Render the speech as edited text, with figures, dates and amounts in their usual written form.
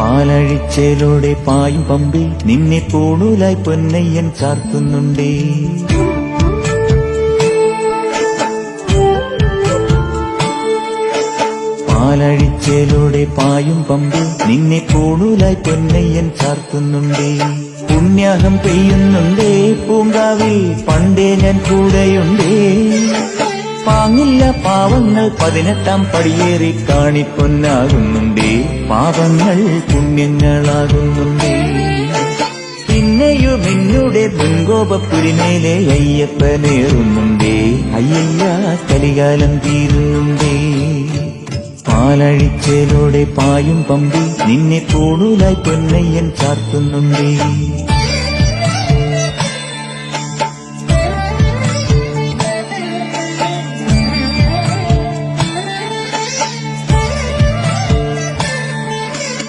പാലഴിച്ചേലോടെ പായും പമ്പിൽ നിന്നെ പൂണൂലായി പൊന്നയ്യൻ ചാർത്തുന്നുണ്ടേ. പാലഴിച്ചേലോടെ പായും പമ്പിൽ നിന്നെ പൂണൂലായി പൊന്നയ്യൻ ചാർത്തുന്നുണ്ടേ. പുണ്യാഹം പെയ്യുന്നുണ്ടേ പൂങ്കാവിൽ പണ്ടേ ഞാൻ കൂടെയുണ്ടേ. പാങ്ങില്ല പാവങ്ങൾ 18-ാം പടിയേറി കാണിപ്പൊന്നാകുന്നുണ്ടേ. പാപങ്ങൾ പുണ്യങ്ങളാകുന്നുണ്ടേ. പിന്നെയും എന്നുടെ മുൻകോപപ്പുരിമേലെ അയ്യപ്പനേറുന്നുണ്ടേ. അയ്യയ്യ കലികാലം തീരുന്നുണ്ടേ. പാലഴിച്ചേലോടെ പായും പമ്പിൽ നിന്നെ പൂണൂലായി പൊന്നയ്യൻ ചാർത്തുന്നുണ്ടേ.